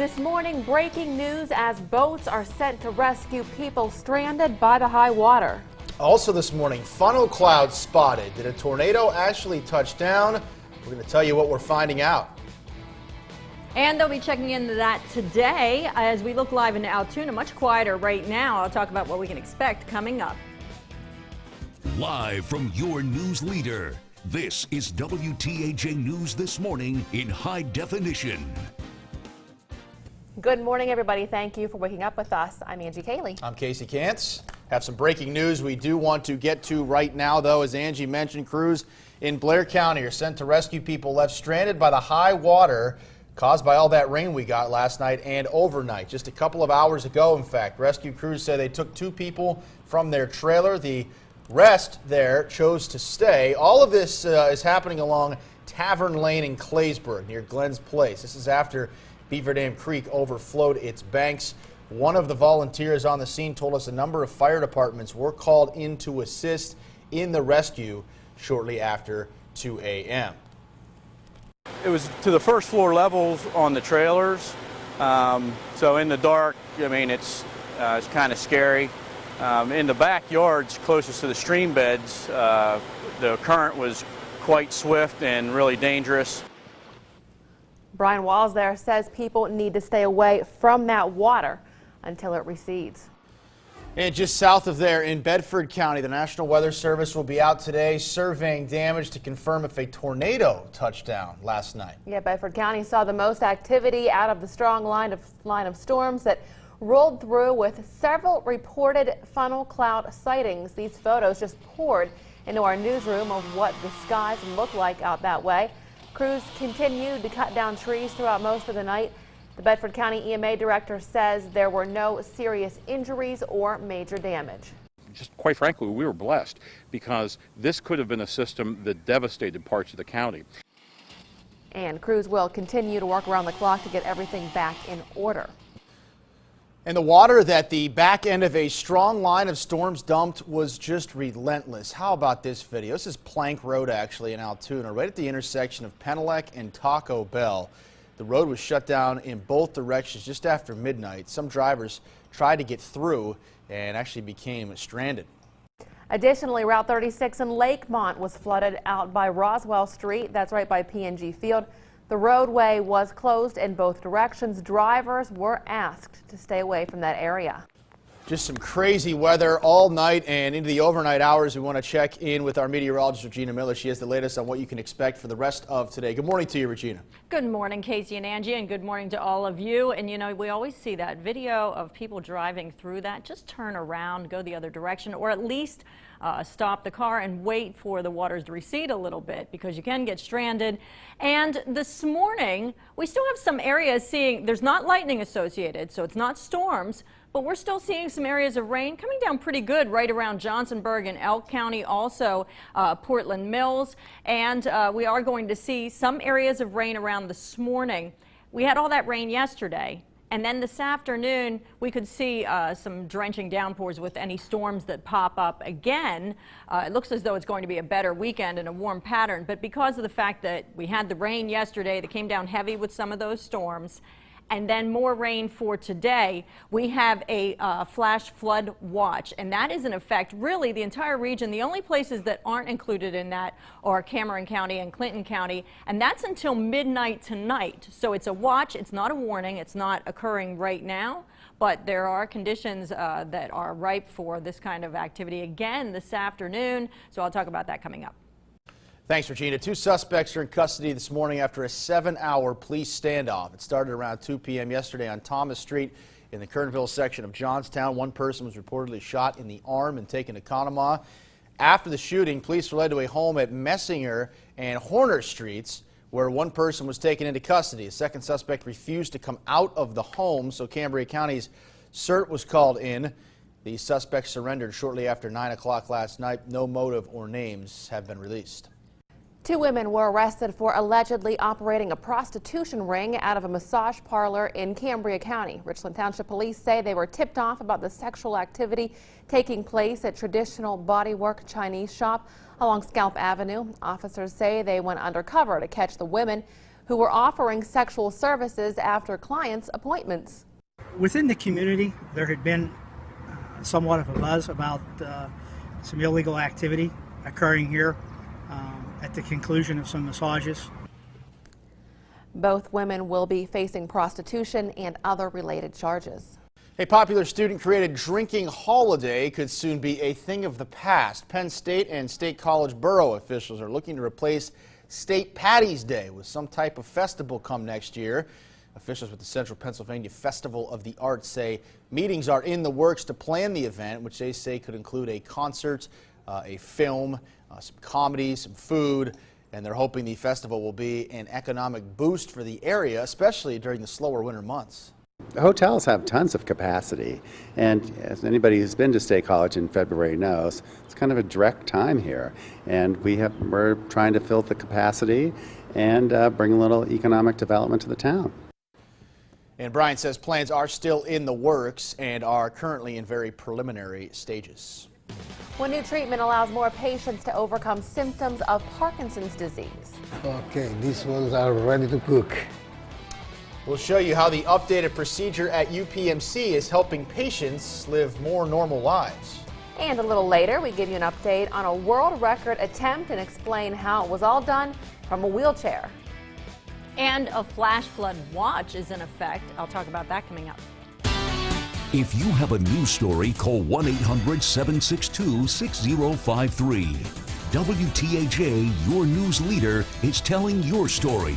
This morning, breaking news as boats are sent to rescue people stranded by the high water. Also this morning, funnel clouds spotted. Did a tornado actually touch down? We're going to tell you what we're finding out. And they'll be checking into that today as we look live in Altoona. Much quieter right now. I'll talk about what we can expect coming up. Live from your news leader, this is WTAJ News This Morning in high definition. Good morning, everybody. Thank you for waking up with us. I'm Angie Cayley. I'm Casey Kantz. Have some breaking news we do want to get to right now, though. As Angie mentioned, crews in Blair County are sent to rescue people left stranded by the high water caused by all that rain we got last night and overnight. Just a couple of hours ago, in fact, rescue crews say they took 2 people from their trailer. The rest there chose to stay. All of this is happening along Tavern Lane in Claysburg near Glenn's Place. This is after Beaver Dam Creek overflowed its banks. One of the volunteers on the scene told us a number of fire departments were called in to assist in the rescue shortly after 2 a.m. It was to the first floor levels on the trailers, so in the dark, I mean, it's kind of scary. In the backyards closest to the stream beds, the current was quite swift and really dangerous. Brian Walls there says people need to stay away from that water until it recedes. And just south of there in Bedford County, the National Weather Service will be out today surveying damage to confirm if a tornado touched down last night. Yeah, Bedford County saw the most activity out of the strong line of storms that rolled through, with several reported funnel cloud sightings. These photos just poured into our newsroom of what the skies look like out that way. Crews continued to cut down trees throughout most of the night. The Bedford County EMA director says there were no serious injuries or major damage. Just quite frankly, we were blessed because this could have been a system that devastated parts of the county. And crews will continue to work around the clock to get everything back in order. And the water that the back end of a strong line of storms dumped was just relentless. How about this video? This is Plank Road, actually, in Altoona, right at the intersection of Penelec and Taco Bell. The road was shut down in both directions just after midnight. Some drivers tried to get through and actually became stranded. Additionally, Route 36 in Lakemont was flooded out by Roswell Street. That's right by P&G Field. The roadway was closed in both directions. Drivers were asked to stay away from that area. Just some crazy weather all night and into the overnight hours. We want to check in with our meteorologist, Regina Miller. She has the latest on what you can expect for the rest of today. Good morning to you, Regina. Good morning, Casey and Angie, and good morning to all of you. And you know, we always see that video of people driving through that. Just turn around, go the other direction, or at least stop the car and wait for the waters to recede a little bit, because you can get stranded. And this morning, we still have some areas seeing, there's not lightning associated, so it's not storms, but we're still seeing some areas of rain coming down pretty good right around Johnsonburg and Elk County, also Portland Mills. And we are going to see some areas of rain around this morning. We had all that rain yesterday. And then this afternoon, we could see some drenching downpours with any storms that pop up again. It looks as though it's going to be a better weekend and a warm pattern. But because of the fact that we had the rain yesterday that came down heavy with some of those storms, and then more rain for today, we have a flash flood watch, and that is in effect really the entire region. The only places that aren't included in that are Cameron County and Clinton County, and that's until midnight tonight. So it's a watch, it's not a warning, it's not occurring right now, but there are conditions that are ripe for this kind of activity again this afternoon. So I'll talk about that coming up. Thanks, Regina. 2 suspects are in custody this morning after a 7-hour police standoff. It started around 2 p.m. yesterday on Thomas Street in the Kernville section of Johnstown. One person was reportedly shot in the arm and taken to Conemaugh. After the shooting, police were led to a home at Messinger and Horner Streets, where one person was taken into custody. A second suspect refused to come out of the home, so Cambria County's CERT was called in. The suspect surrendered shortly after 9 o'clock last night. No motive or names have been released. 2 women were arrested for allegedly operating a prostitution ring out of a massage parlor in Cambria County. Richland Township Police say they were tipped off about the sexual activity taking place at Traditional Bodywork Chinese shop along Scalp Avenue. Officers say they went undercover to catch the women, who were offering sexual services after clients' appointments. Within the community, there had been somewhat of a buzz about some illegal activity occurring here at the conclusion of some massages. Both women will be facing prostitution and other related charges. A popular student-created drinking holiday could soon be a thing of the past. Penn State and State College borough officials are looking to replace State Patty's Day with some type of festival come next year. Officials with the Central Pennsylvania Festival of the Arts say meetings are in the works to plan the event, which they say could include a concert, a film, some comedy, some food, and they're hoping the festival will be an economic boost for the area, especially during the slower winter months. The hotels have tons of capacity, and as anybody who's been to State College in February knows, it's kind of a direct time here, and we're trying to fill the capacity and bring a little economic development to the town. And Brian says plans are still in the works and are currently in very preliminary stages. One new treatment allows more patients to overcome symptoms of Parkinson's disease. Okay, these ones are ready to cook. We'll show you how the updated procedure at UPMC is helping patients live more normal lives. And a little later, we give you an update on a world record attempt and explain how it was all done from a wheelchair. And a flash flood watch is in effect. I'll talk about that coming up. If you have a news story, call 1-800-762-6053. WTAJ, your news leader, is telling your story.